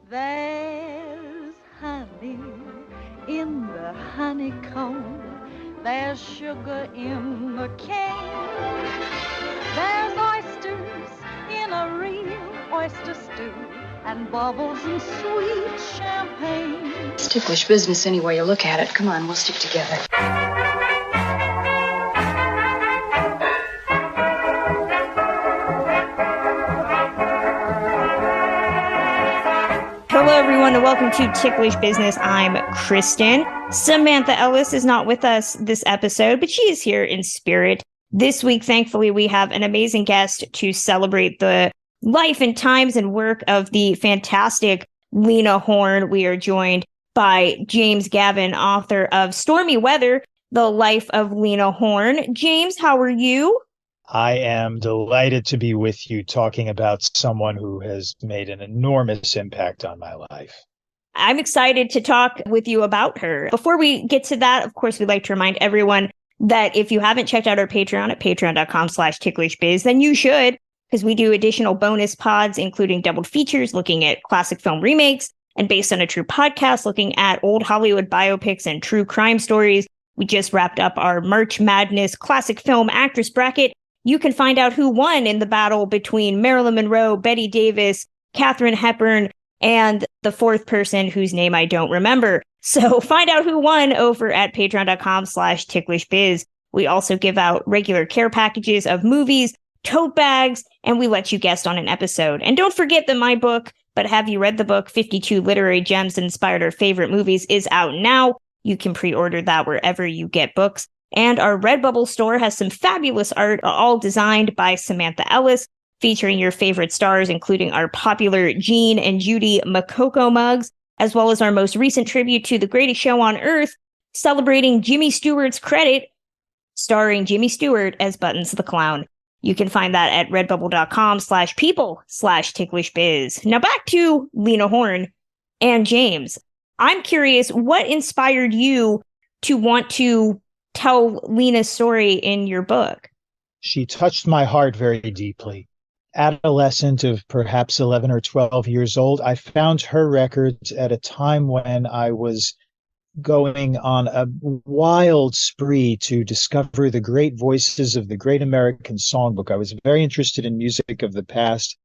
There's honey in the honeycomb. There's sugar in the cane. There's oysters in a real oyster stew, and bubbles in sweet champagne. It's ticklish business any way you look at it. Come on, we'll stick together. Hello, everyone, and welcome to Ticklish Business. I'm Kristen. Samantha Ellis is not with us this episode, but she is here in spirit. This week, thankfully, we have an amazing guest to celebrate the life and times and work of the fantastic Lena Horne. We are joined by James Gavin, author of Stormy Weather, The Life of Lena Horne. James, how are you? I am delighted to be with you talking about someone who has made an enormous impact on my life. I'm excited to talk with you about her. Before we get to that, of course, we'd like to remind everyone that if you haven't checked out our Patreon at patreon.com/ticklishbiz, then you should, because we do additional bonus pods, including doubled features looking at classic film remakes and based on a true podcast looking at old Hollywood biopics and true crime stories. We just wrapped up our March Madness classic film actress bracket. You can find out who won in the battle between Marilyn Monroe, Bette Davis, Katharine Hepburn, and the fourth person whose name I don't remember. So find out who won over at patreon.com/ticklishbiz. We also give out regular care packages of movies, tote bags, and we let you guest on an episode. And don't forget that my book, But Have You Read the Book? 52 Literary Gems That Inspired Our Favorite Movies, is out now. You can pre-order that wherever you get books. And our Redbubble store has some fabulous art, all designed by Samantha Ellis, featuring your favorite stars, including our popular Gene and Judy Makoko mugs, as well as our most recent tribute to The Greatest Show on Earth, celebrating Jimmy Stewart's credit, starring Jimmy Stewart as Buttons the Clown. You can find that at redbubble.com/people/ticklishbiz. Now back to Lena Horne and James. I'm curious, what inspired you to want to tell Lena's story in your book? She touched my heart very deeply. Adolescent of perhaps 11 or 12 years old, I found her records at a time when I was going on a wild spree to discover the great voices of the great American songbook. I was very interested in music of the past,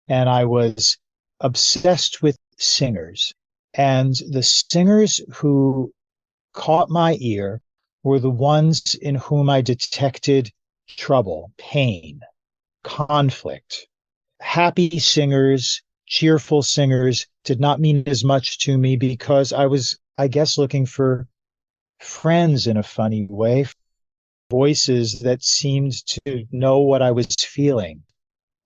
and I was obsessed with singers. And the singers who caught my ear were the ones in whom I detected trouble, pain, conflict. Happy singers, cheerful singers did not mean as much to me because I was, I guess, looking for friends in a funny way, voices that seemed to know what I was feeling.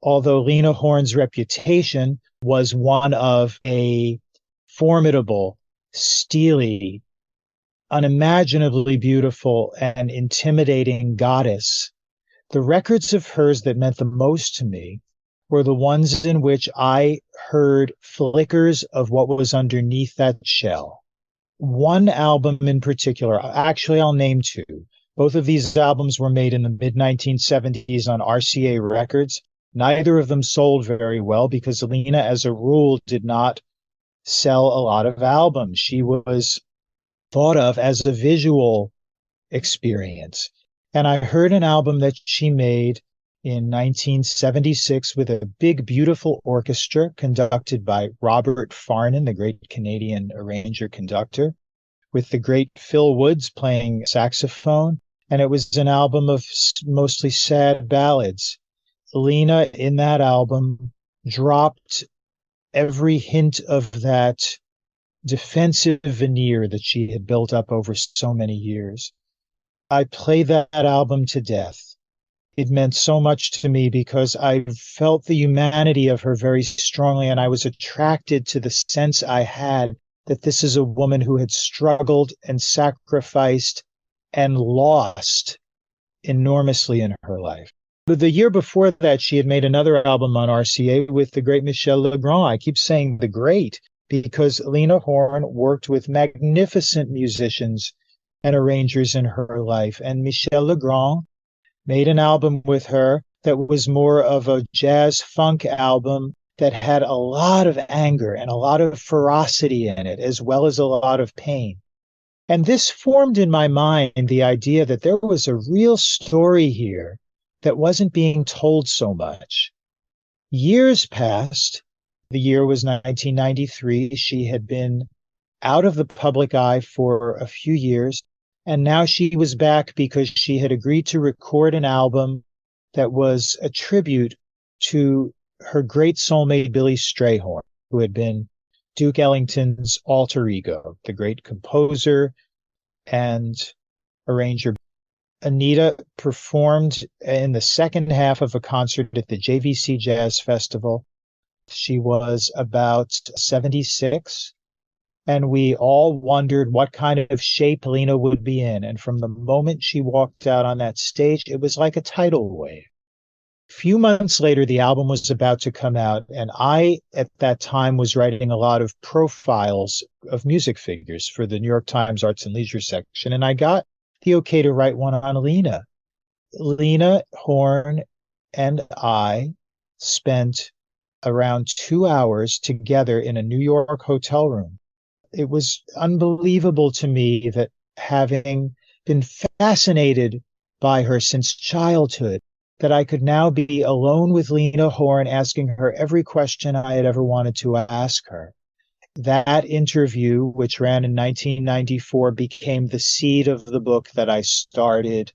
Although Lena Horne's reputation was one of a formidable, steely, unimaginably beautiful and intimidating goddess, the records of hers that meant the most to me were the ones in which I heard flickers of what was underneath that shell. One album in particular, actually I'll name two. Both of these albums were made in the mid-1970s on RCA Records. Neither of them sold very well because Lena, as a rule, did not sell a lot of albums. She was thought of as a visual experience. And I heard an album that she made in 1976 with a big, beautiful orchestra conducted by Robert Farnon, the great Canadian arranger-conductor, with the great Phil Woods playing saxophone. And it was an album of mostly sad ballads. Lena, in that album, dropped every hint of that defensive veneer that she had built up over so many years. I play that album to death. It meant so much to me because I felt the humanity of her very strongly, and I was attracted to the sense I had that this is a woman who had struggled and sacrificed and lost enormously in her life. But the year before that, she had made another album on RCA with the great Michel Legrand. I keep saying the great because Lena Horne worked with magnificent musicians and arrangers in her life. And Michel Legrand made an album with her that was more of a jazz funk album that had a lot of anger and a lot of ferocity in it, as well as a lot of pain. And this formed in my mind the idea that there was a real story here that wasn't being told so much. Years passed. The year was 1993. She had been out of the public eye for a few years, and now she was back because she had agreed to record an album that was a tribute to her great soulmate, Billy Strayhorn, who had been Duke Ellington's alter ego, the great composer and arranger. Anita performed in the second half of a concert at the JVC Jazz Festival. She was about 76, and we all wondered what kind of shape Lena would be in. And from the moment she walked out on that stage, it was like a tidal wave. A few months later, the album was about to come out, and I, at that time, was writing a lot of profiles of music figures for the New York Times Arts and Leisure section, and I got the okay to write one on Lena. Lena Horne and I spent around 2 hours together in a New York hotel room. It was unbelievable to me that, having been fascinated by her since childhood, that I could now be alone with Lena Horne, asking her every question I had ever wanted to ask her. That interview, which ran in 1994, became the seed of the book that I started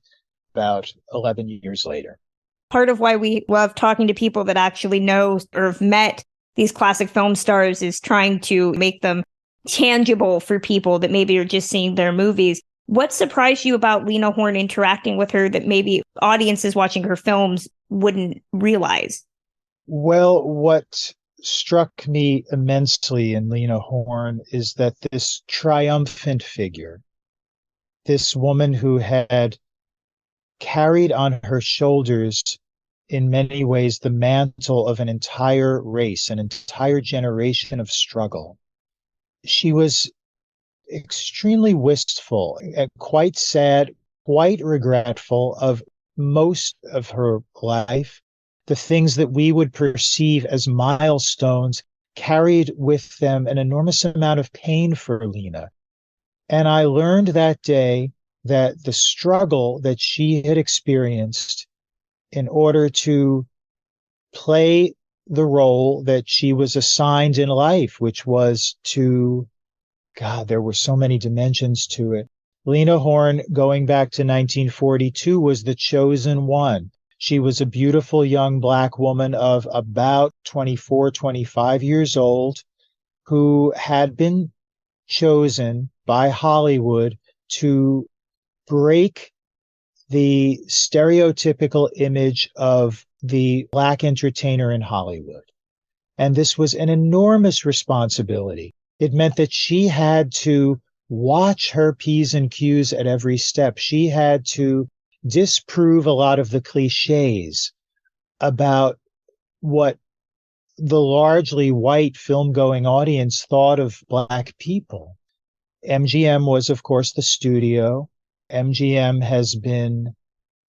about 11 years later. Part of why we love talking to people that actually know or have met these classic film stars is trying to make them tangible for people that maybe are just seeing their movies. What surprised you about Lena Horne interacting with her that maybe audiences watching her films wouldn't realize? Well, what struck me immensely in Lena Horne is that this triumphant figure, this woman who had carried on her shoulders in many ways the mantle of an entire race, an entire generation of struggle. She was extremely wistful, quite sad, quite regretful of most of her life. The things that we would perceive as milestones carried with them an enormous amount of pain for Lena. And I learned that day that the struggle that she had experienced in order to play the role that she was assigned in life, which was to, God, there were so many dimensions to it. Lena Horne, going back to 1942, was the chosen one. She was a beautiful young Black woman of about 24, 25 years old, who had been chosen by Hollywood to break the stereotypical image of the Black entertainer in Hollywood. And this was an enormous responsibility. It meant that she had to watch her P's and Q's at every step. She had to disprove a lot of the cliches about what the largely white film-going audience thought of Black people. MGM was, of course, the studio. MGM has been,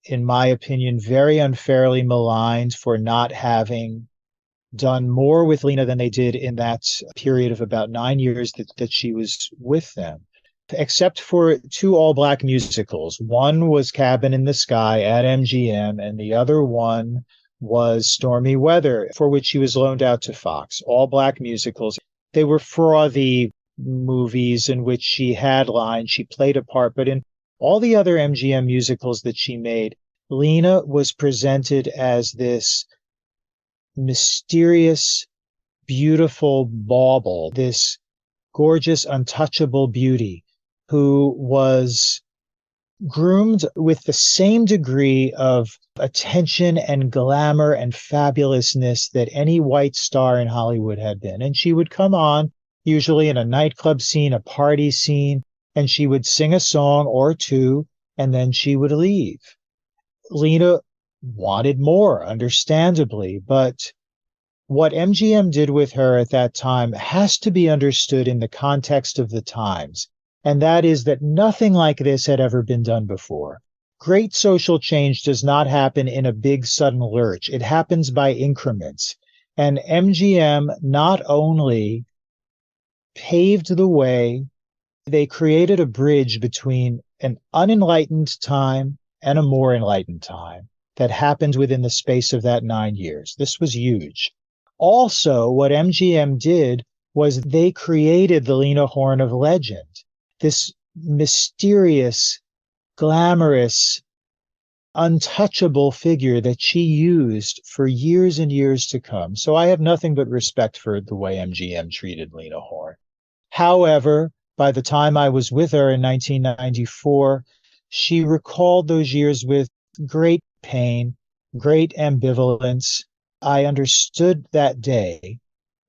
in my opinion, very unfairly maligned for not having done more with Lena than they did in that period of about 9 years that she was with them, except for 2 all-Black musicals. One was Cabin in the Sky at MGM, and the other one was Stormy Weather, for which she was loaned out to Fox. All-Black musicals. They were frothy movies in which she had lines, she played a part, but in all the other MGM musicals that she made, Lena was presented as this mysterious, beautiful bauble, this gorgeous, untouchable beauty who was groomed with the same degree of attention and glamour and fabulousness that any white star in Hollywood had been. And she would come on, usually in a nightclub scene, a party scene, and she would sing a song or two, and then she would leave. Lena wanted more, understandably, but what MGM did with her at that time has to be understood in the context of the times, and that is that nothing like this had ever been done before. Great social change does not happen in a big sudden lurch. It happens by increments. And MGM not only paved the way, they created a bridge between an unenlightened time and a more enlightened time that happened within the space of that 9 years. This was huge. Also, what MGM did was they created the Lena Horne of legend, this mysterious, glamorous, untouchable figure that she used for years and years to come. So I have nothing but respect for the way MGM treated Lena Horne. However, by the time I was with her in 1994, she recalled those years with great pain, great ambivalence. I understood that day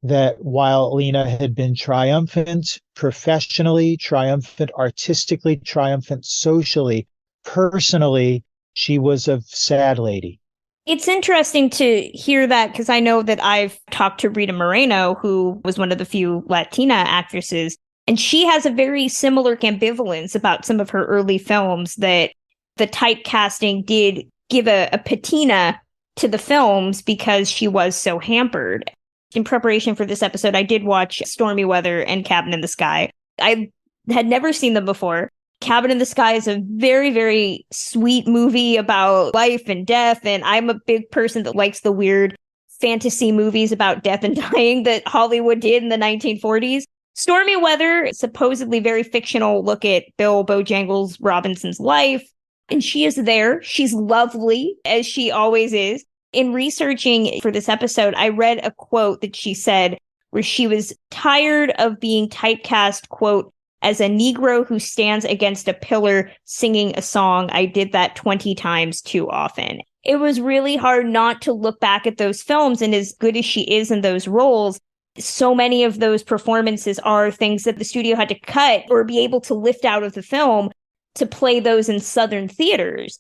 that while Lena had been triumphant professionally, triumphant artistically, triumphant socially, personally, she was a sad lady. It's interesting to hear that because I know that I've talked to Rita Moreno, who was one of the few Latina actresses, and she has a very similar ambivalence about some of her early films, that the typecasting did give a patina to the films because she was so hampered. In preparation for this episode, I did watch Stormy Weather and Cabin in the Sky. I had never seen them before. Cabin in the Sky is a very, very sweet movie about life and death, and I'm a big person that likes the weird fantasy movies about death and dying that Hollywood did in the 1940s. Stormy Weather, supposedly very fictional look at Bill Bojangles Robinson's life, and she is there. She's lovely, as she always is. In researching for this episode, I read a quote that she said where she was tired of being typecast, quote, as a Negro who stands against a pillar singing a song. I did that 20 times too often. It was really hard not to look back at those films, and as good as she is in those roles, so many of those performances are things that the studio had to cut or be able to lift out of the film to play those in Southern theaters,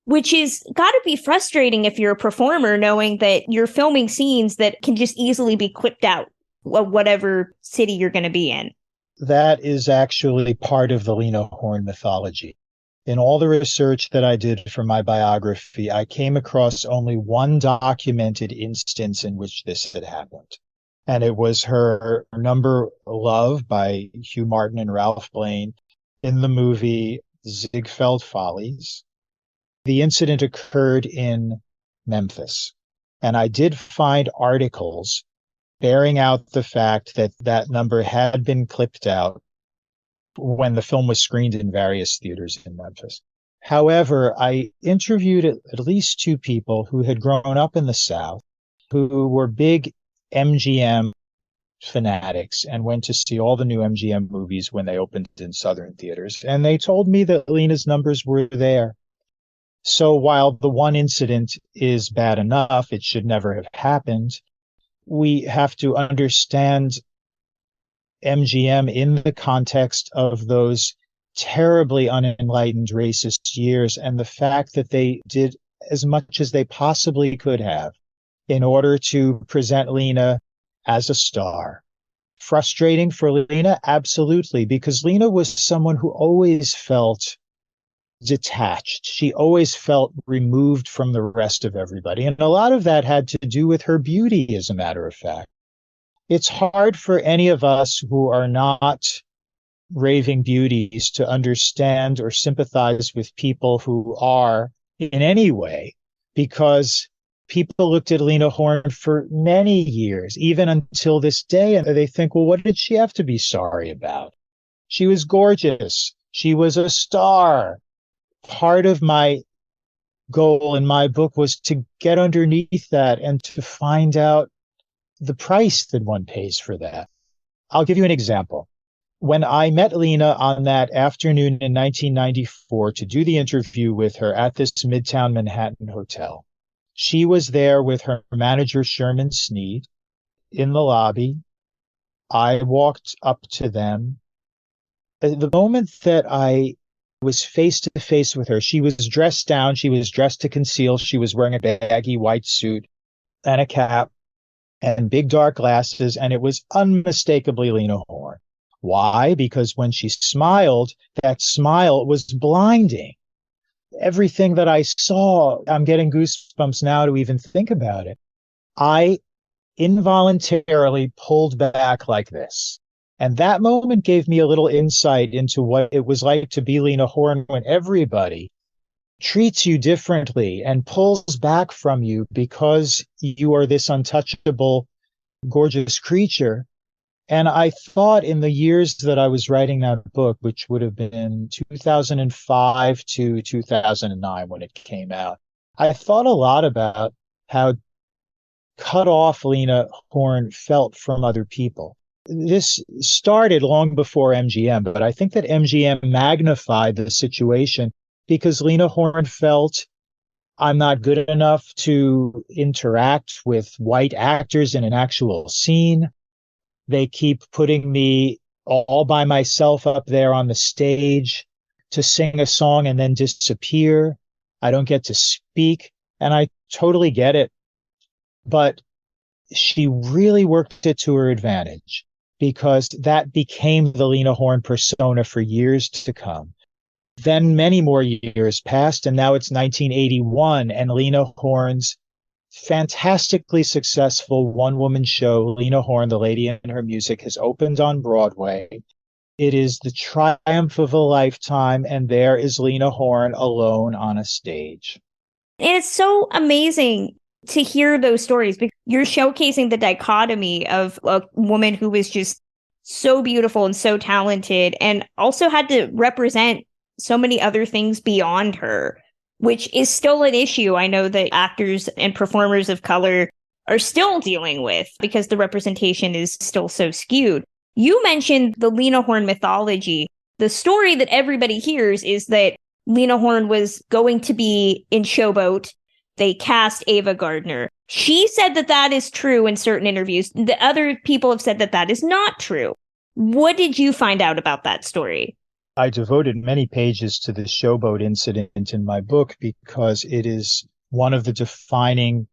which is got to be frustrating if you're a performer, knowing that you're filming scenes that can just easily be clipped out of whatever city you're going to be in. That is actually part of the Lena Horne mythology. In all the research that I did for my biography, I came across only one documented instance in which this had happened. And it was her number Love by Hugh Martin and Ralph Blaine in the movie Ziegfeld Follies. The incident occurred in Memphis. And I did find articles bearing out the fact that that number had been clipped out when the film was screened in various theaters in Memphis. However, I interviewed at least two people who had grown up in the South, who were big MGM fanatics and went to see all the new MGM movies when they opened in Southern theaters. And they told me that Lena's numbers were there. So while the one incident is bad enough, it should never have happened, we have to understand MGM in the context of those terribly unenlightened racist years and the fact that they did as much as they possibly could have in order to present Lena as a star. Frustrating for Lena? Absolutely, because Lena was someone who always felt detached. She always felt removed from the rest of everybody. And a lot of that had to do with her beauty, as a matter of fact. It's hard for any of us who are not raving beauties to understand or sympathize with people who are in any way, because people looked at Lena Horne for many years, even until this day, and they think, well, what did she have to be sorry about? She was gorgeous. She was a star. Part of my goal in my book was to get underneath that and to find out the price that one pays for that. I'll give you an example. When I met Lena on that afternoon in 1994 to do the interview with her at this Midtown Manhattan hotel, she was there with her manager, Sherman Sneed, in the lobby. I walked up to them. The moment that I was face to face with her, she was dressed down. She was dressed to conceal. She was wearing a baggy white suit and a cap and big dark glasses, and it was unmistakably Lena Horne. Why? Because when she smiled, that smile was blinding. Everything that I saw, I'm getting goosebumps now to even think about it. I involuntarily pulled back like this. And that moment gave me a little insight into what it was like to be Lena Horne when everybody treats you differently and pulls back from you because you are this untouchable, gorgeous creature. And I thought in the years that I was writing that book, which would have been 2005 to 2009 when it came out, I thought a lot about how cut off Lena Horne felt from other people. This started long before MGM, but I think that MGM magnified the situation because Lena Horne felt I'm not good enough to interact with white actors in an actual scene. They keep putting me all by myself up there on the stage to sing a song and then disappear. I don't get to speak, and I totally get it. But she really worked it to her advantage because that became the Lena Horne persona for years to come. Then many more years passed, and now it's 1981, and Lena Horne's fantastically successful one-woman show, Lena Horne, The Lady in Her Music, has opened on Broadway. It is the triumph of a lifetime, and there is Lena Horne alone on a stage. And it's so amazing to hear those stories because you're showcasing the dichotomy of a woman who was just so beautiful and so talented and also had to represent so many other things beyond her, which is still an issue I know that actors and performers of color are still dealing with because the representation is still so skewed. You mentioned the Lena Horne mythology. The story that everybody hears is that Lena Horne was going to be in Showboat. They cast Ava Gardner. She said that that is true in certain interviews. The other people have said that that is not true. What did you find out about that story? I devoted many pages to the Showboat incident in my book because it is one of the defining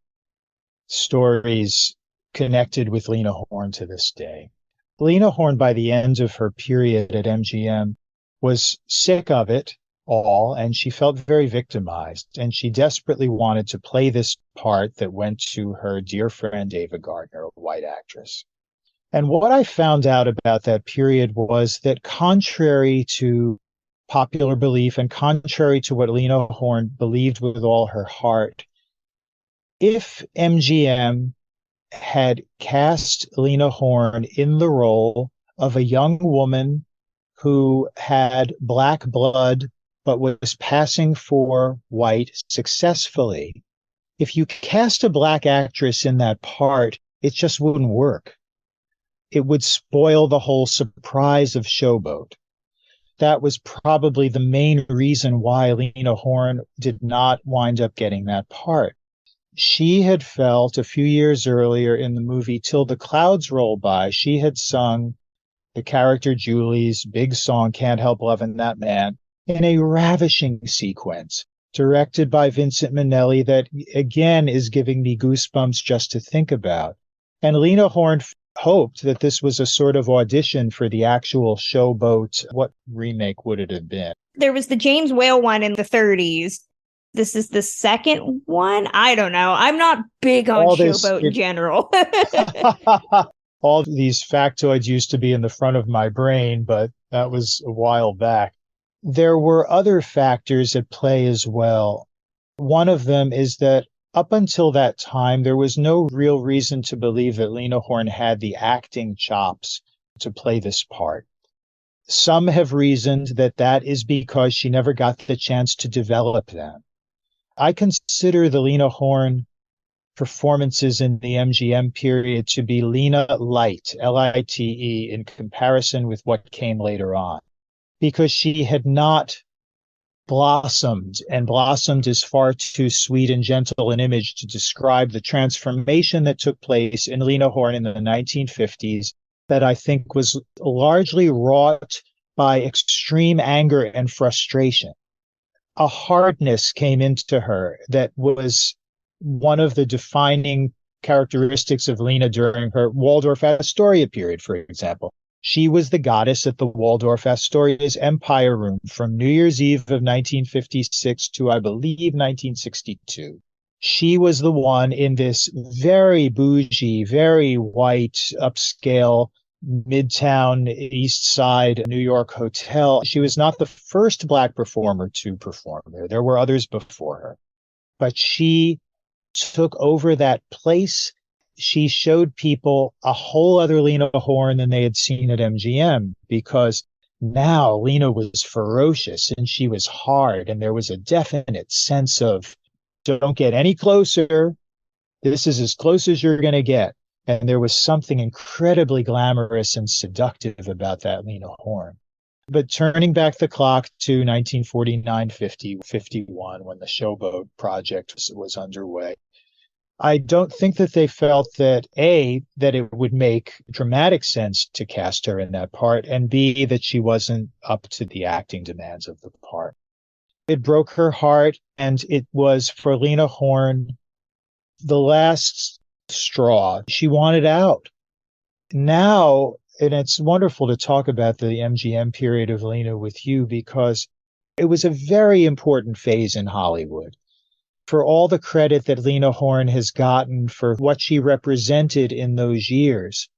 stories connected with Lena Horne to this day. Lena Horne, by the end of her period at MGM, was sick of it all, and she felt very victimized, and she desperately wanted to play this part that went to her dear friend Ava Gardner, a white actress. And what I found out about that period was that contrary to popular belief and contrary to what Lena Horne believed with all her heart, if MGM had cast Lena Horne in the role of a young woman who had black blood but was passing for white successfully, if you cast a black actress in that part, it just wouldn't work. It would spoil the whole surprise of Showboat. That was probably the main reason why Lena Horne did not wind up getting that part. She had felt a few years earlier in the movie Till the Clouds Roll By, she had sung the character Julie's big song, Can't Help Lovin' That Man, in a ravishing sequence directed by Vincent Minnelli that, again, is giving me goosebumps just to think about. And Lena Horne hoped that this was a sort of audition for the actual Showboat. What remake would it have been? There was the James Whale one in the 30s. This is the second one? I don't know. I'm not big on Showboat in general. All these factoids used to be in the front of my brain, but that was a while back. There were other factors at play as well. One of them is that up until that time, there was no real reason to believe that Lena Horne had the acting chops to play this part. Some have reasoned that that is because she never got the chance to develop them. I consider the Lena Horne performances in the MGM period to be Lena Light, L-I-T-E, in comparison with what came later on, because she had not blossomed, and blossomed is far too sweet and gentle an image to describe the transformation that took place in Lena Horne in the 1950s that I think was largely wrought by extreme anger and frustration. A hardness came into her that was one of the defining characteristics of Lena during her Waldorf Astoria period, for example. She was the goddess at the Waldorf Astoria's Empire Room from New Year's Eve of 1956 to, I believe, 1962. She was the one in this very bougie, very white, upscale, Midtown East Side New York hotel. She was not the first Black performer to perform there. There were others before her, but she took over that place. She showed people a whole other Lena Horne than they had seen at MGM, because now Lena was ferocious and she was hard, and there was a definite sense of, don't get any closer. This is as close as you're going to get. And there was something incredibly glamorous and seductive about that Lena Horne. But turning back the clock to 1949, 50, 51, when the Showboat project was underway, I don't think that they felt that, A, that it would make dramatic sense to cast her in that part, and B, that she wasn't up to the acting demands of the part. It broke her heart, and it was, for Lena Horne, the last straw. She wanted out. Now, and it's wonderful to talk about the MGM period of Lena with you, because it was a very important phase in Hollywood. For all the credit that Lena Horne has gotten for what she represented in those years,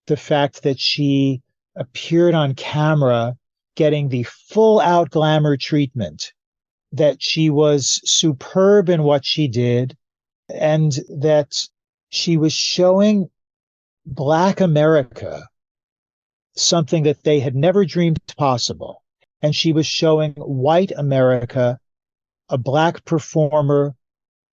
the fact that she appeared on camera getting the full-out glamour treatment, that she was superb in what she did, and that she was showing Black America something that they had never dreamed possible. And she was showing white America a Black performer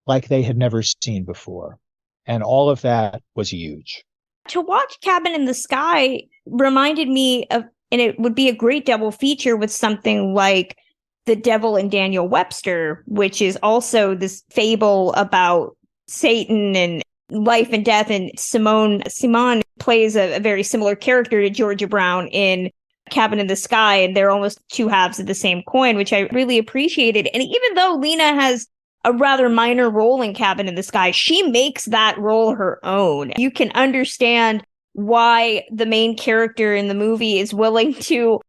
like they had never seen before. And all of that was huge. To watch Cabin in the Sky reminded me of, and it would be a great double feature with something like The Devil and Daniel Webster, which is also this fable about Satan and life and death. And Simone plays a very similar character to Georgia Brown in Cabin in the Sky, and they're almost two halves of the same coin, which I really appreciated. And even though Lena has a rather minor role in Cabin in the Sky, she makes that role her own. You can understand why the main character in the movie is willing to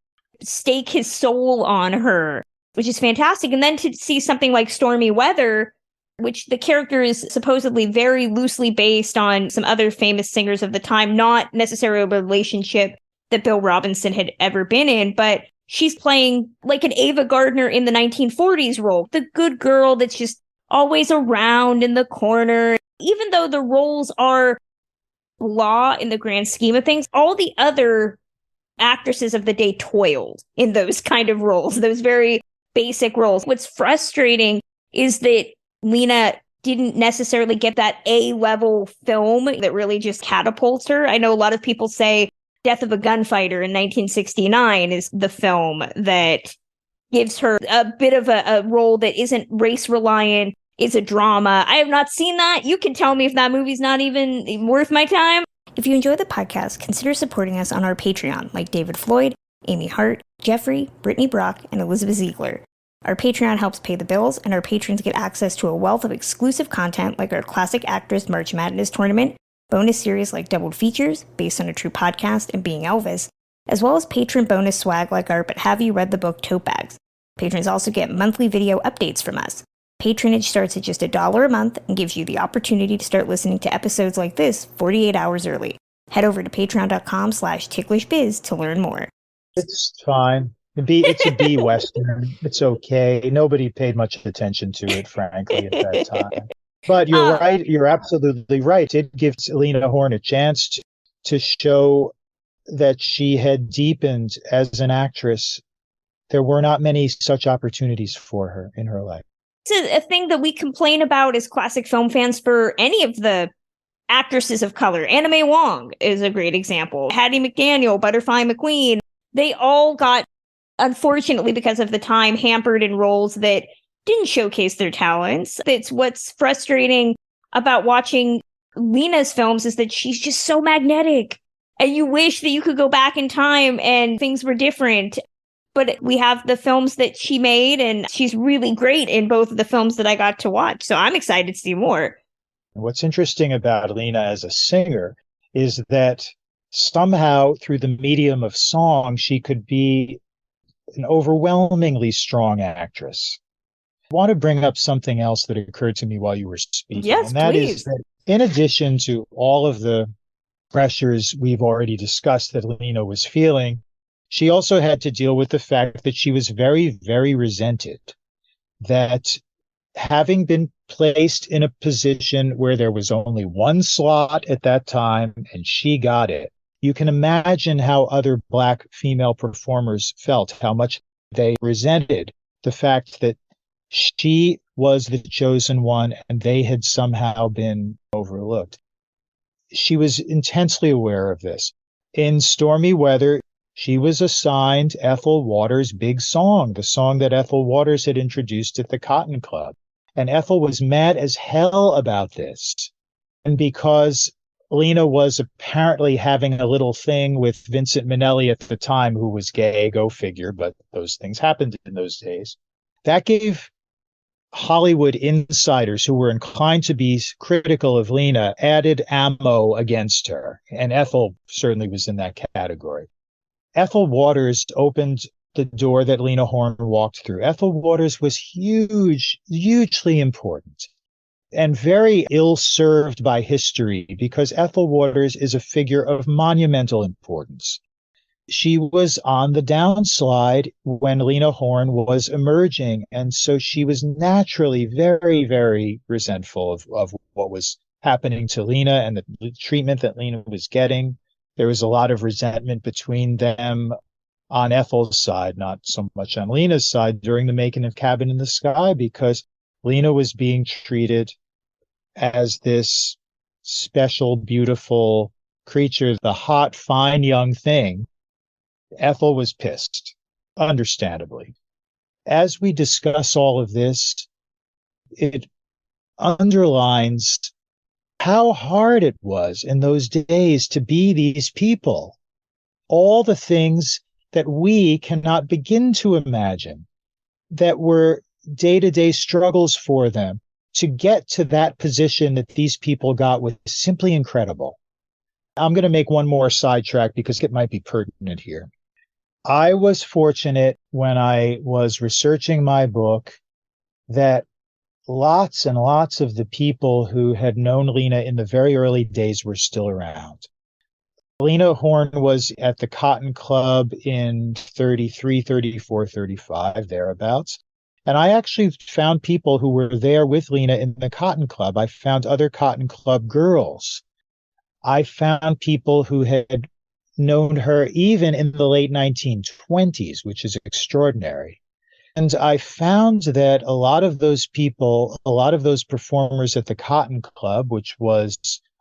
stake his soul on her, which is fantastic. And then to see something like Stormy Weather, which the character is supposedly very loosely based on some other famous singers of the time, not necessarily a relationship that Bill Robinson had ever been in, but she's playing like an Ava Gardner in the 1940s role, the good girl that's just always around in the corner. Even though the roles are blah in the grand scheme of things, all the other actresses of the day toiled in those kind of roles, those very basic roles. What's frustrating is that Lena didn't necessarily get that A-level film that really just catapults her. I know a lot of people say Death of a Gunfighter in 1969 is the film that gives her a bit of a role that isn't race reliant, is a drama. I have not seen that. You can tell me if that movie's not even worth my time. If you enjoy the podcast, consider supporting us on our Patreon, like David Floyd, Amy Hart, Jeffrey, Brittany Brock, and Elizabeth Ziegler. Our Patreon helps pay the bills, and our patrons get access to a wealth of exclusive content like our Classic Actress March Madness tournament, bonus series like Doubled Features, based on a true podcast, and Being Elvis, as well as patron bonus swag like our But Have You Read the Book tote bags. Patrons also get monthly video updates from us. Patronage starts at just $1 a month and gives you the opportunity to start listening to episodes like this 48 hours early. Head over to patreon.com/ticklishbiz to learn more. It's fine. It's a B Western. It's okay. Nobody paid much attention to it, frankly, at that time. But you're right. You're absolutely right. It gives Lena Horne a chance to show that she had deepened as an actress. There were not many such opportunities for her in her life. It's a thing that we complain about as classic film fans for any of the actresses of color. Anna Mae Wong is a great example. Hattie McDaniel, Butterfly McQueen. They all got, unfortunately, because of the time, hampered in roles that didn't showcase their talents. It's what's frustrating about watching Lena's films is that she's just so magnetic. And you wish that you could go back in time and things were different. But we have the films that she made, and she's really great in both of the films that I got to watch. So I'm excited to see more. What's interesting about Lena as a singer is that somehow through the medium of song, she could be an overwhelmingly strong actress. want to bring up something else that occurred to me while you were speaking. Yes, and that please. is that in addition to all of the pressures we've already discussed that Lena was feeling, she also had to deal with the fact that she was very, very resented. That having been placed in a position where there was only one slot at that time and she got it, you can imagine how other Black female performers felt, how much they resented the fact that she was the chosen one and they had somehow been overlooked. She was intensely aware of this. In Stormy Weather, she was assigned Ethel Waters' big song, the song that Ethel Waters had introduced at the Cotton Club. And Ethel was mad as hell about this. And because Lena was apparently having a little thing with Vincent Minnelli at the time, who was gay, go figure, but those things happened in those days. That gave Hollywood insiders who were inclined to be critical of Lena added ammo against her. And Ethel certainly was in that category. Ethel Waters opened the door that Lena Horne walked through. Ethel Waters was hugely important and very ill-served by history because Ethel Waters is a figure of monumental importance. She was on the downslide when Lena Horne was emerging, and so she was naturally very, very resentful of what was happening to Lena and the treatment that Lena was getting. There was a lot of resentment between them on Ethel's side, not so much on Lena's side during the making of Cabin in the Sky, because Lena was being treated as this special, beautiful creature, the hot, fine young thing. Ethel was pissed, understandably. As we discuss all of this, it underlines how hard it was in those days to be these people. All the things that we cannot begin to imagine that were day-to-day struggles for them to get to that position that these people got was simply incredible. I'm going to make one more sidetrack because it might be pertinent here. I was fortunate when I was researching my book that lots and lots of the people who had known Lena in the very early days were still around. Lena Horne was at the Cotton Club in 33, 34, 35, thereabouts. And I actually found people who were there with Lena in the Cotton Club. I found other Cotton Club girls. I found people who had known her even in the late 1920s, which is extraordinary. And I found that a lot of those people, a lot of those performers at the Cotton Club, which was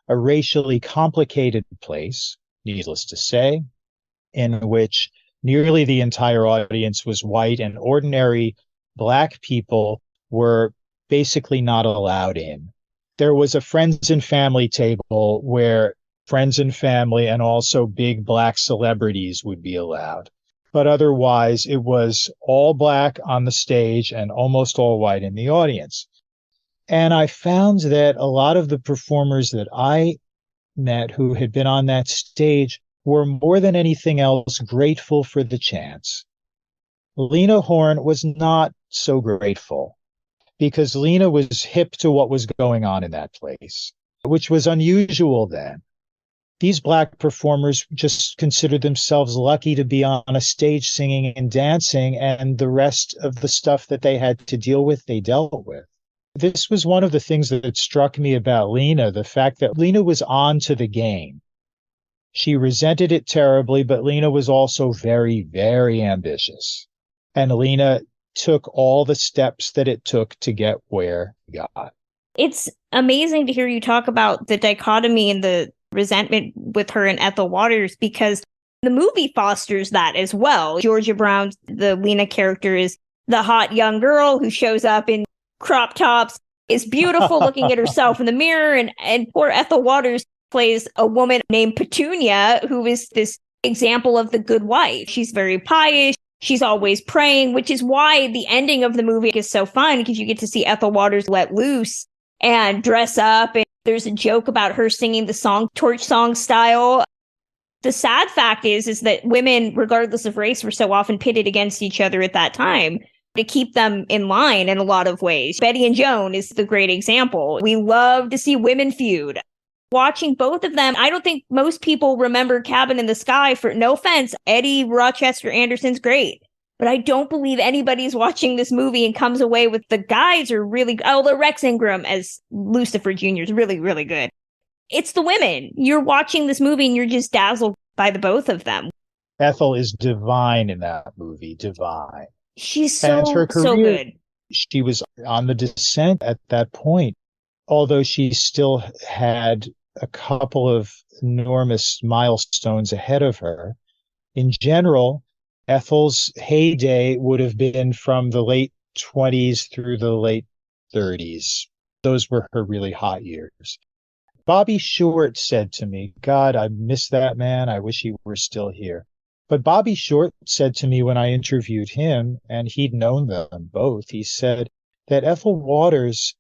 a racially complicated place, needless to say, in which nearly the entire audience was white and ordinary Black people were basically not allowed in. There was a friends and family table where friends and family and also big Black celebrities would be allowed. But otherwise, it was all Black on the stage and almost all white in the audience. And I found that a lot of the performers that I met who had been on that stage were more than anything else grateful for the chance. Lena Horne was not so grateful because Lena was hip to what was going on in that place, which was unusual then. These Black performers just considered themselves lucky to be on a stage singing and dancing, and the rest of the stuff that they had to deal with, they dealt with. This was one of the things that struck me about Lena, the fact that Lena was on to the game. She resented it terribly, but Lena was also very, very ambitious. And Lena took all the steps that it took to get where she got. It's amazing to hear you talk about the dichotomy and the resentment with her and Ethel Waters, because the movie fosters that as well. Georgia Brown, the Lena character, is the hot young girl who shows up in crop tops, is beautiful looking at herself in the mirror, and poor Ethel Waters plays a woman named Petunia, who is this example of the good wife. She's very pious. She's always praying, which is why the ending of the movie is so fun, because you get to see Ethel Waters let loose and dress up. And there's a joke about her singing the song torch song style. The sad fact is that women, regardless of race, were so often pitted against each other at that time. to keep them in line in a lot of ways. Betty and Joan is the great example. We love to see women feud. Watching both of them, I don't think most people remember Cabin in the Sky for, no offense, Eddie Rochester Anderson's great. But I don't believe anybody's watching this movie and comes away with the guys are really, the Rex Ingram as Lucifer Jr. is really, really good. It's the women. You're watching this movie and you're just dazzled by the both of them. Ethel is divine in that movie, divine. She's so good. She was on the descent at that point, although she still had a couple of enormous milestones ahead of her. In general, Ethel's heyday would have been from the late 20s through the late 30s. Those were her really hot years. Bobby Short said to me, God, I miss that man. I wish he were still here. But Bobby Short said to me when I interviewed him, and he'd known them both, he said that Ethel Waters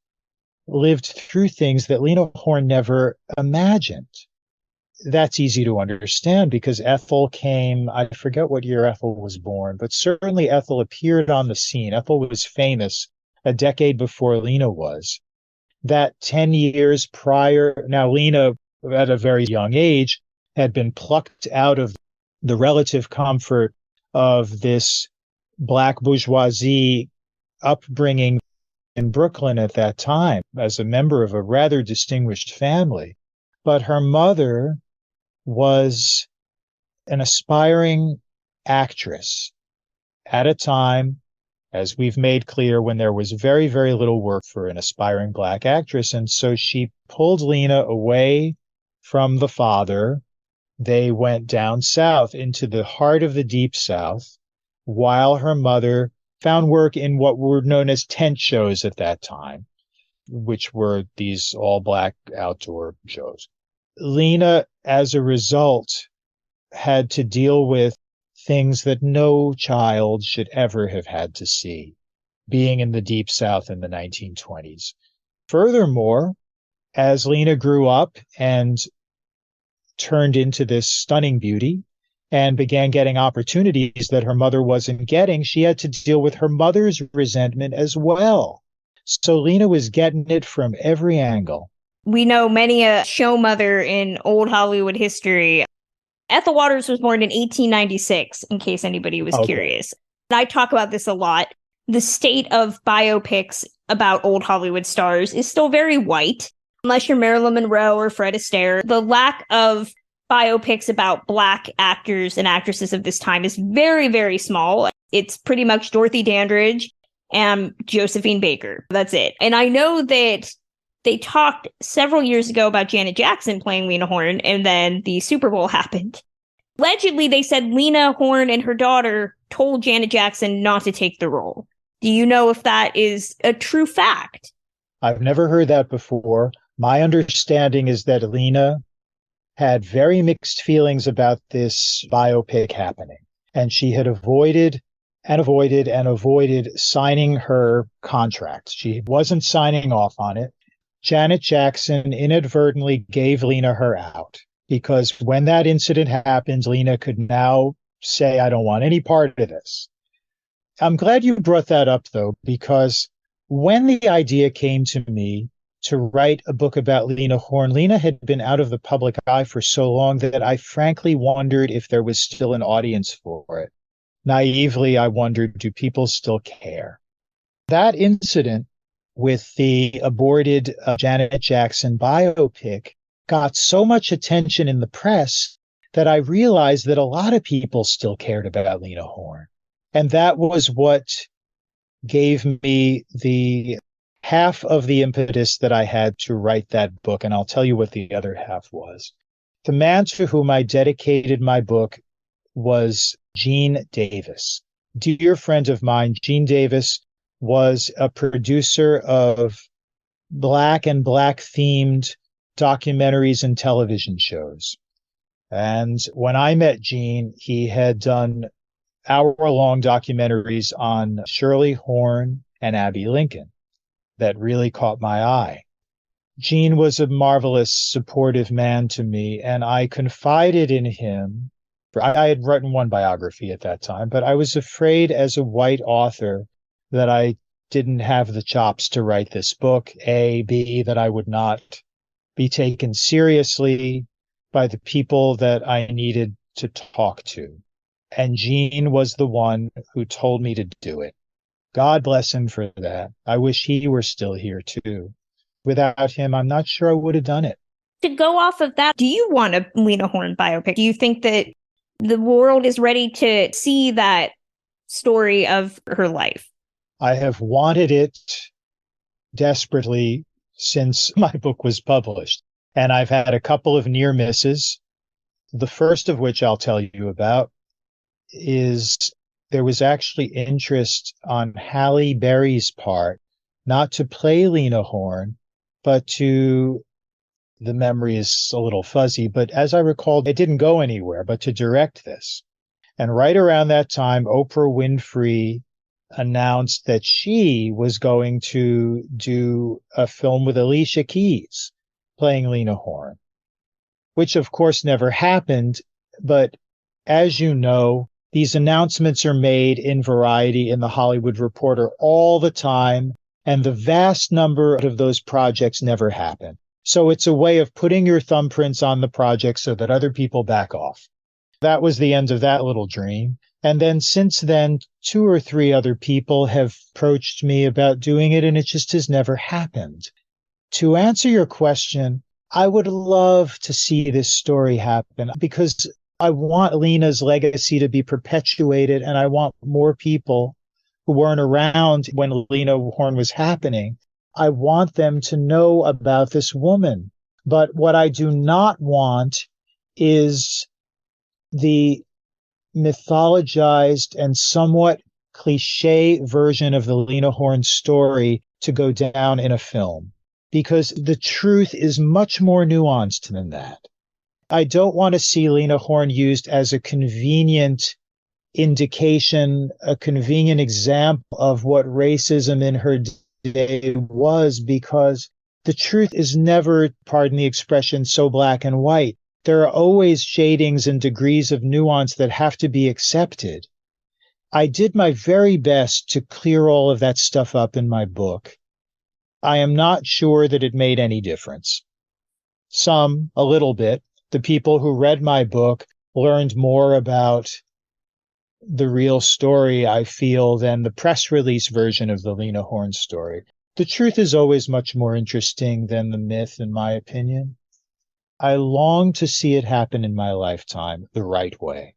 lived through things that Lena Horne never imagined. That's easy to understand because Ethel came, I forget what year Ethel was born, but certainly Ethel appeared on the scene. Ethel was famous a decade before Lena was. That 10 years prior, now Lena, at a very young age, had been plucked out of the relative comfort of this Black bourgeoisie upbringing in Brooklyn at that time as a member of a rather distinguished family. But her mother was an aspiring actress at a time, as we've made clear, when there was very, very little work for an aspiring Black actress. And so she pulled Lena away from the father. They went down south into the heart of the Deep South, while her mother found work in what were known as tent shows at that time, which were these all-Black outdoor shows. Lena, as a result, had to deal with things that no child should ever have had to see, being in the Deep South in the 1920s. Furthermore, as Lena grew up and turned into this stunning beauty and began getting opportunities that her mother wasn't getting, she had to deal with her mother's resentment as well. So Lena was getting it from every angle. We know many a show mother in old Hollywood history. Ethel Waters was born in 1896, in case anybody was curious. And I talk about this a lot. The state of biopics about old Hollywood stars is still very white, unless you're Marilyn Monroe or Fred Astaire. The lack of biopics about Black actors and actresses of this time is very, very small. It's pretty much Dorothy Dandridge and Josephine Baker. That's it. And I know that they talked several years ago about Janet Jackson playing Lena Horne, and then the Super Bowl happened. Allegedly, they said Lena Horne and her daughter told Janet Jackson not to take the role. Do you know if that is a true fact? I've never heard that before. My understanding is that Lena had very mixed feelings about this biopic happening, and she had avoided signing her contract. She wasn't signing off on it. Janet Jackson inadvertently gave Lena her out because when that incident happened, Lena could now say, I don't want any part of this. I'm glad you brought that up, though, because when the idea came to me to write a book about Lena Horne, Lena had been out of the public eye for so long that I frankly wondered if there was still an audience for it. Naively, I wondered, do people still care? That incident with the aborted Janet Jackson biopic got so much attention in the press that I realized that a lot of people still cared about Lena Horne. And that was what gave me the half of the impetus that I had to write that book. And I'll tell you what the other half was. The man to whom I dedicated my book was Gene Davis. Dear friend of mine, Gene Davis was a producer of Black and Black-themed documentaries and television shows. And when I met Gene, he had done hour-long documentaries on Shirley Horne and Abby Lincoln that really caught my eye. Gene was a marvelous, supportive man to me, and I confided in him. I had written one biography at that time, but I was afraid as a white author that I didn't have the chops to write this book. A, B, that I would not be taken seriously by the people that I needed to talk to. And Gene was the one who told me to do it. God bless him for that. I wish he were still here too. Without him, I'm not sure I would have done it. To go off of that, do you want a Lena Horne biopic? Do you think that the world is ready to see that story of her life? I have wanted it desperately since my book was published. And I've had a couple of near misses. The first of which I'll tell you about is there was actually interest on Halle Berry's part, not to play Lena Horne, but to, the memory is a little fuzzy, but as I recall, it didn't go anywhere, but to direct this. And right around that time, Oprah Winfrey announced that she was going to do a film with Alicia Keys playing Lena Horne, which of course never happened. But as you know, these announcements are made in Variety, in the Hollywood Reporter all the time, and the vast number of those projects never happen. So it's a way of putting your thumbprints on the project so that other people back off. That was the end of that little dream. And then since then, 2 or 3 other people have approached me about doing it, and it just has never happened. To answer your question, I would love to see this story happen because I want Lena's legacy to be perpetuated, and I want more people who weren't around when Lena Horne was happening. I want them to know about this woman. But what I do not want is the mythologized and somewhat cliche version of the Lena Horne story to go down in a film, because the truth is much more nuanced than that. I don't want to see Lena Horne used as a convenient indication, a convenient example of what racism in her day was, because the truth is never, pardon the expression, so black and white. There are always shadings and degrees of nuance that have to be accepted. I did my very best to clear all of that stuff up in my book. I am not sure that it made any difference. Some, a little bit. The people who read my book learned more about the real story, I feel, than the press release version of the Lena Horne story. The truth is always much more interesting than the myth, in my opinion. I long to see it happen in my lifetime the right way.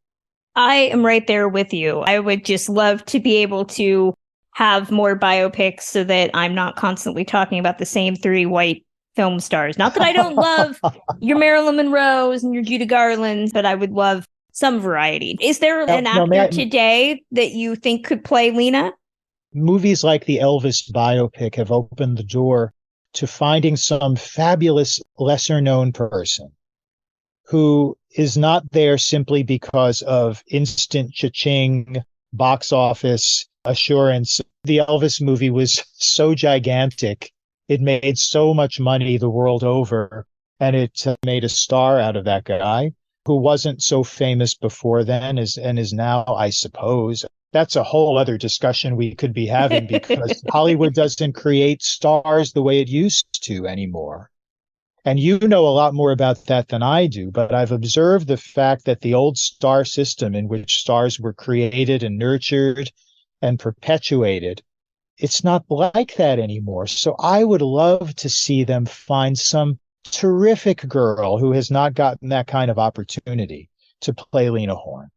I am right there with you. I would just love to be able to have more biopics so that I'm not constantly talking about the same 3 white film stars. Not that I don't love your Marilyn Monroes and your Judy Garlands, but I would love some variety. Is there an actor today that you think could play Lena? Movies like the Elvis biopic have opened the door to finding some fabulous lesser-known person who is not there simply because of instant cha-ching, box office assurance. The Elvis movie was so gigantic. It made so much money the world over, and it made a star out of that guy who wasn't so famous before then and is now, I suppose. That's a whole other discussion we could be having because Hollywood doesn't create stars the way it used to anymore. And you know a lot more about that than I do, but I've observed the fact that the old star system in which stars were created and nurtured and perpetuated, it's not like that anymore. So I would love to see them find some terrific girl who has not gotten that kind of opportunity to play Lena Horne.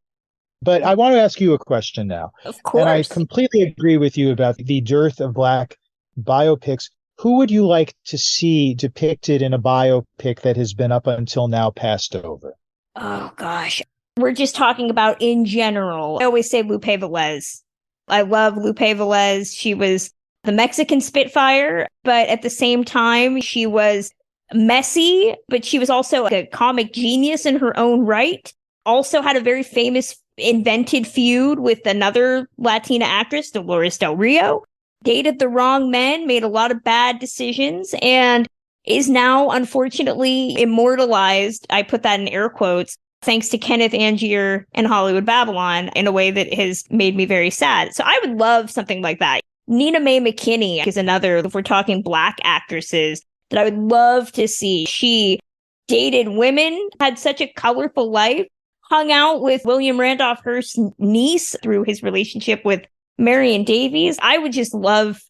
But I want to ask you a question now. Of course. And I completely agree with you about the dearth of Black biopics. Who would you like to see depicted in a biopic that has been up until now passed over? Oh, gosh. We're just talking about in general. I always say Lupe Velez. I love Lupe Velez. She was the Mexican Spitfire, but at the same time, she was messy, but she was also a comic genius in her own right. Also had a very famous invented feud with another Latina actress, Dolores Del Rio, dated the wrong men, made a lot of bad decisions, and is now unfortunately immortalized. I put that in air quotes, thanks to Kenneth Angier and Hollywood Babylon in a way that has made me very sad. So I would love something like that. Nina Mae McKinney is another, if we're talking Black actresses, that I would love to see. She dated women, had such a colorful life, hung out with William Randolph Hearst's niece through his relationship with Marion Davies. I would just love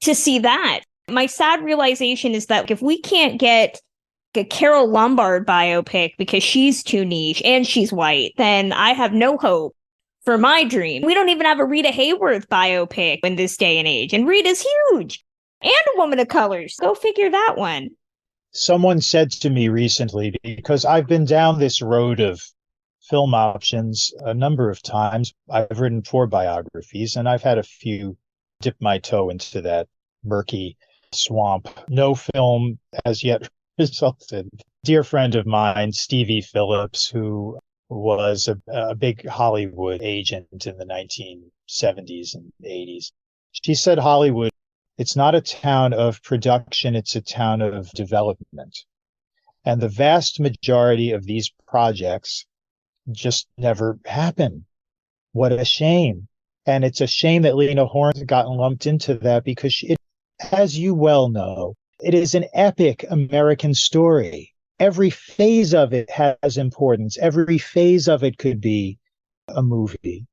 to see that. My sad realization is that if we can't get a Carol Lombard biopic because she's too niche and she's white, then I have no hope for my dream. We don't even have a Rita Hayworth biopic in this day and age. And Rita's huge and a woman of colors. Go figure that one. Someone said to me recently, because I've been down this road of film options a number of times. I've written 4 biographies, and I've had a few dip my toe into that murky swamp. No film has yet resulted. Dear friend of mine, Stevie Phillips, who was a big Hollywood agent in the 1970s and 80s. She said Hollywood, it's not a town of production, it's a town of development. And the vast majority of these projects just never happen. What a shame. And it's a shame that Lena Horne gotten lumped into that because as you well know, it is an epic American story. Every phase of it has importance. Every phase of it could be a movie.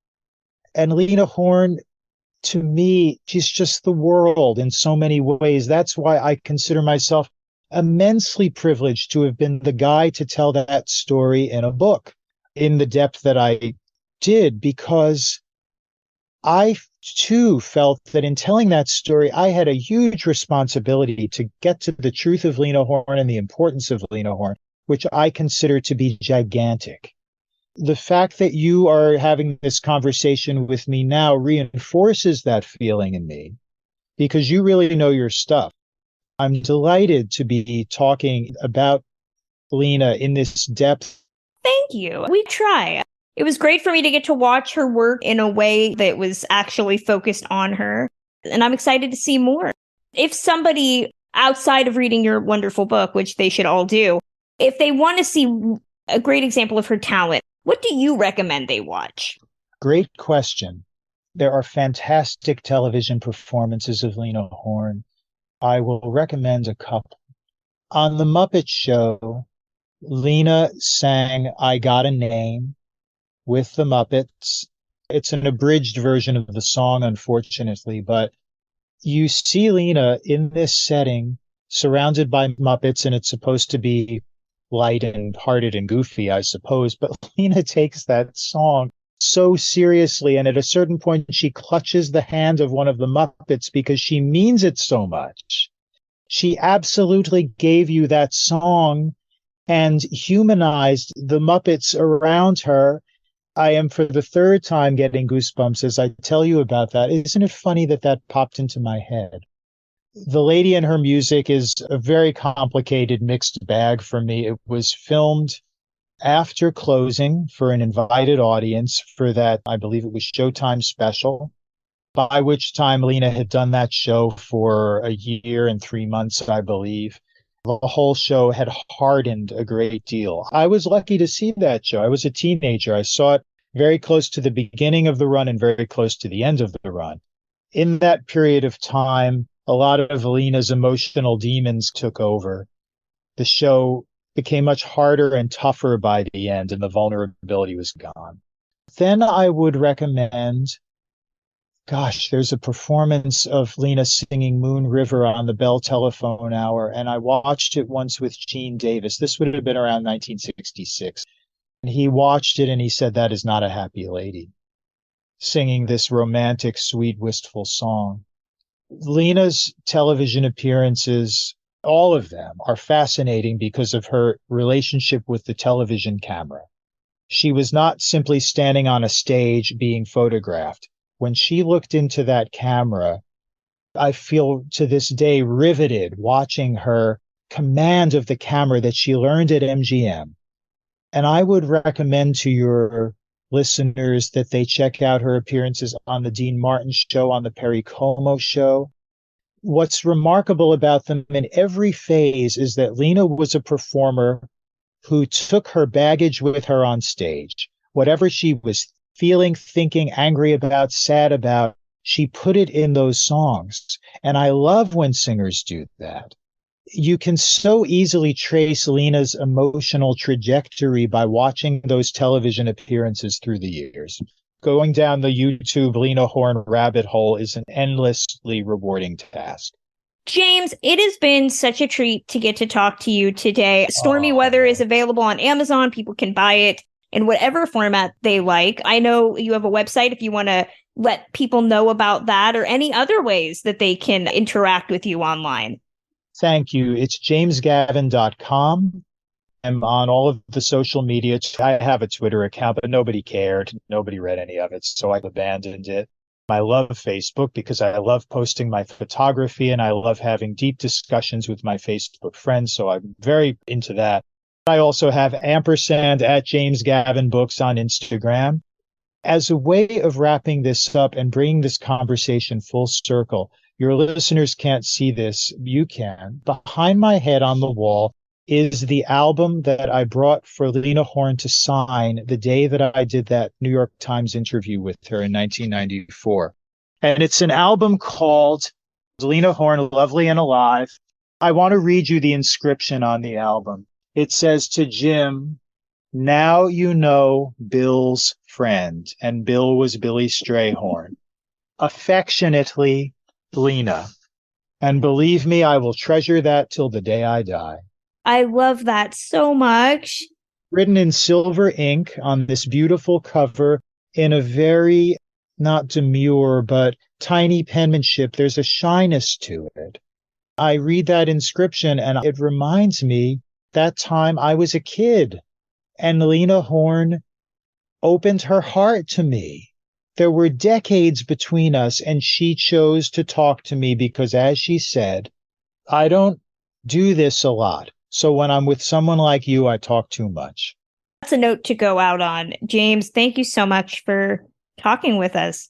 And Lena Horne, to me, she's just the world in so many ways. That's why I consider myself immensely privileged to have been the guy to tell that story in a book in the depth that I did, because I too felt that in telling that story, I had a huge responsibility to get to the truth of Lena Horne and the importance of Lena Horne, which I consider to be gigantic. The fact that you are having this conversation with me now reinforces that feeling in me, because you really know your stuff. I'm delighted to be talking about Lena in this depth. Thank you. We try. It was great for me to get to watch her work in a way that was actually focused on her. And I'm excited to see more. If somebody outside of reading your wonderful book, which they should all do, if they want to see a great example of her talent, what do you recommend they watch? Great question. There are fantastic television performances of Lena Horne. I will recommend a couple. On The Muppet Show, Lena sang I Got a Name with the Muppets. It's an abridged version of the song, unfortunately, but you see Lena in this setting surrounded by Muppets, and it's supposed to be light and hearted and goofy, I suppose, but Lena takes that song so seriously, and at a certain point she clutches the hand of one of the Muppets because she means it so much. She absolutely gave you that song and humanized the Muppets around her. I am for the 3rd time getting goosebumps as I tell you about that. Isn't it funny that that popped into my head? The Lady and Her Music is a very complicated mixed bag for me. It was filmed after closing for an invited audience for that, I believe it was Showtime special, by which time Lena had done that show for a year and 3 months, I believe. The whole show had hardened a great deal. I was lucky to see that show. I was a teenager. I saw it very close to the beginning of the run and very close to the end of the run. In that period of time, a lot of Lena's emotional demons took over. The show became much harder and tougher by the end, and the vulnerability was gone. Then I would recommend, there's a performance of Lena singing Moon River on the Bell Telephone Hour, and I watched it once with Gene Davis. This would have been around 1966. And he watched it and he said, that is not a happy lady, singing this romantic, sweet, wistful song. Lena's television appearances, all of them, are fascinating because of her relationship with the television camera. She was not simply standing on a stage being photographed. When she looked into that camera, I feel to this day riveted watching her command of the camera that she learned at MGM. And I would recommend to your listeners that they check out her appearances on the Dean Martin Show, on the Perry Como Show. What's remarkable about them in every phase is that Lena was a performer who took her baggage with her on stage. Whatever she was feeling, thinking, angry about, sad about, she put it in those songs. And I love when singers do that. You can so easily trace Lena's emotional trajectory by watching those television appearances through the years. Going down the YouTube Lena Horne rabbit hole is an endlessly rewarding task. James, it has been such a treat to get to talk to you today. Stormy Weather is available on Amazon. People can buy it in whatever format they like. I know you have a website if you want to let people know about that or any other ways that they can interact with you online. Thank you. It's jamesgavin.com. I'm on all of the social media. I have a Twitter account, but nobody cared. Nobody read any of it, so I abandoned it. I love Facebook because I love posting my photography and I love having deep discussions with my Facebook friends, so I'm very into that. I also have ampersand at James Gavin Books on Instagram. As a way of wrapping this up and bringing this conversation full circle, your listeners can't see this. You can. Behind my head on the wall is the album that I brought for Lena Horne to sign the day that I did that New York Times interview with her in 1994. And it's an album called Lena Horne, Lovely and Alive. I want to read you the inscription on the album. It says, "To Jim, now you know Bill's friend." And Bill was Billy Strayhorn. "Affectionately, Lena." And believe me, I will treasure that till the day I die. I love that so much. Written in silver ink on this beautiful cover in a very, not demure, but tiny penmanship. There's a shyness to it. I read that inscription and it reminds me that time I was a kid and Lena Horne opened her heart to me. There were decades between us and she chose to talk to me because, as she said, I don't do this a lot. So when I'm with someone like you, I talk too much. That's a note to go out on. James, thank you so much for talking with us.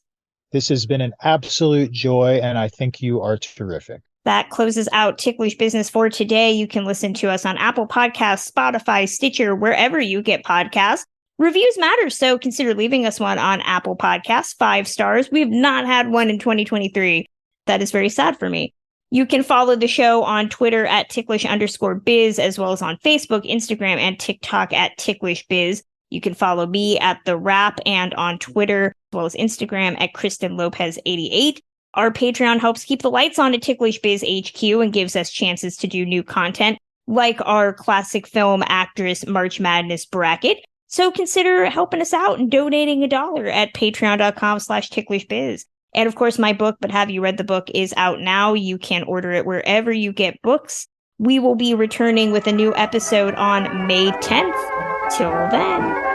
This has been an absolute joy, and I think you are terrific. That closes out Ticklish Business for today. You can listen to us on Apple Podcasts, Spotify, Stitcher, wherever you get podcasts. Reviews matter, so consider leaving us one on Apple Podcasts, 5 stars. We have not had one in 2023. That is very sad for me. You can follow the show on Twitter at ticklish_biz, as well as on Facebook, Instagram, and TikTok at ticklishbiz. You can follow me at The Wrap and on Twitter, as well as Instagram at KristenLopez88. Our Patreon helps keep the lights on at Ticklish Biz HQ and gives us chances to do new content, like our classic film actress March Madness bracket. So consider helping us out and donating $1 at patreon.com/ticklishbiz. And of course, my book, But Have You Read the Book, is out now. You can order it wherever you get books. We will be returning with a new episode on May 10th. Till then.